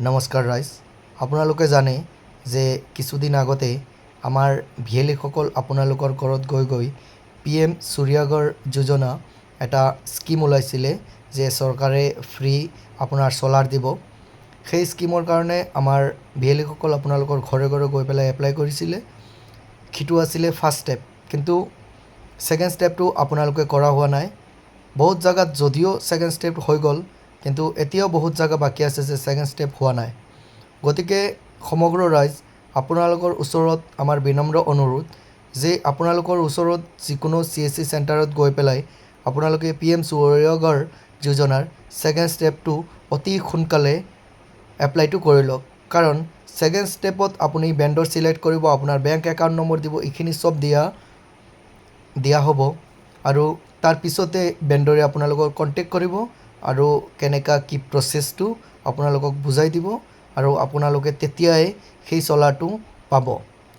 নমস্কাৰ ৰাইজ, আপোনালোকে জানে যে কিছুদিন আগতে আমাৰ ভিয়েলিসকল আপোনালোকৰ ঘৰত গৈ গৈ PM সূৰ্যঘৰ যোজনা এটা স্কিম ওলাইছিলে যে চৰকাৰে ফ্ৰী আপোনাৰ সোলাৰ দিব। সেই স্কিমৰ কাৰণে আমাৰ ভিয়েলিসকল আপোনালোকৰ ঘৰে ঘৰে গৈ পেলাই এপ্লাই কৰিছিলে। সেইটো আছিলে ফাৰ্ষ্ট ষ্টেপ, কিন্তু ছেকেণ্ড ষ্টেপটো আপোনালোকে কৰা হোৱা নাই। বহুত জায়গাত যদিও ছেকেণ্ড ষ্টেপ হৈ গ'ল, কিন্তু এতিয়াও বহুত জায়গা বাকী আছে যে ছেকেণ্ড ষ্টেপ হোৱা নাই। গতিকে সমগ্ৰ ৰাইজ আপোনালোকৰ ওচৰত আমাৰ বিনম্ৰ অনুৰোধ যে আপোনালোকৰ ওচৰত যিকোনো CSC চেণ্টাৰত গৈ পেলাই আপোনালোকে PM সূৰ্যঘৰ যোজনাৰ ছেকেণ্ড ষ্টেপটো অতি সোনকালে এপ্লাইটো কৰি লওক। কাৰণ ছেকেণ্ড ষ্টেপত আপুনি ভেণ্ডৰ ছিলেক্ট কৰিব, আপোনাৰ বেংক একাউণ্ট নম্বৰ দিব, এইখিনি চব দিয়া হ'ব আৰু তাৰ পিছতে ভেণ্ডৰে আপোনালোকক কণ্টেক্ট কৰিব আৰু কেনেকুৱা কি প্ৰচেছটো আপোনালোকক বুজাই দিব আৰু আপোনালোকে তেতিয়াই সেই সোলাৰটো পাব।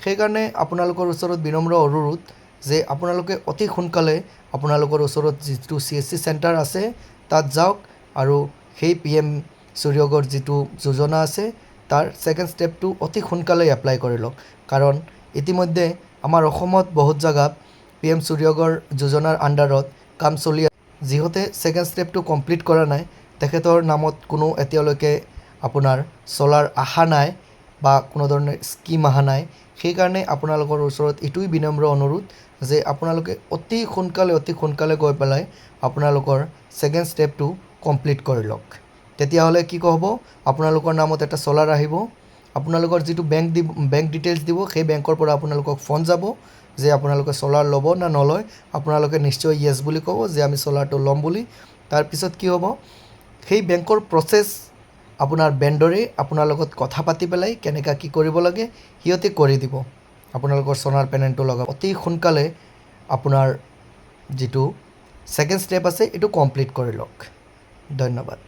সেইকাৰণে আপোনালোকৰ ওচৰত বিনম্ৰ অনুৰোধ যে আপোনালোকে অতি সোনকালে আপোনালোকৰ ওচৰত যিটো CSC চেণ্টাৰ আছে তাত যাওক আৰু সেই PM সূৰ্যঘৰ যিটো যোজনা আছে তাৰ ছেকেণ্ড ষ্টেপটো অতি সোনকালে এপ্লাই কৰি লওক। কাৰণ ইতিমধ্যে আমাৰ অসমত বহুত জাগাত PM সূৰ্যঘৰ যোজনাৰ আণ্ডাৰত কাম চলি আছে। যিহঁতে ছেকেণ্ড ষ্টেপটো কমপ্লিট কৰা নাই তেখেতৰ নামত কোনো এতিয়ালৈকে আপোনাৰ সোলাৰ অহা নাই বা কোনো ধৰণৰ স্কিম অহা নাই। সেইকাৰণে আপোনালোকৰ ওচৰত এইটোৱেই বিনম্ৰ অনুৰোধ যে আপোনালোকে অতি সোনকালে গৈ পেলাই আপোনালোকৰ ছেকেণ্ড ষ্টেপটো কমপ্লিট কৰি লওক। তেতিয়াহ'লে কি হ'ব, আপোনালোকৰ নামত এটা সোলাৰ আহিব। আপোনালোকৰ যিটো বেংক ডিটেইলছ দিব, সেই বেংকৰ পৰা আপোনালোকক ফোন যাব যে আপোনালোকে সোলাৰ ল'ব না নলয়। আপোনালোকে নিশ্চয় য়েছ বুলি ক'ব যে আমি সোলাৰটো ল'ম বুলি। তাৰপিছত কি হ'ব, সেই বেংকৰ প্ৰচেছ আপোনাৰ ভেণ্ডৰে আপোনাৰ লগত কথা পাতি পেলাই কেনেকুৱা কি কৰিব লাগে সিহঁতে কৰি দিব। আপোনালোকৰ সোলাৰ পেনেলটো লগাব অতি সোনকালে আপোনাৰ যিটো ছেকেণ্ড ষ্টেপ আছে এইটো কমপ্লিট কৰি লওক। ধন্যবাদ।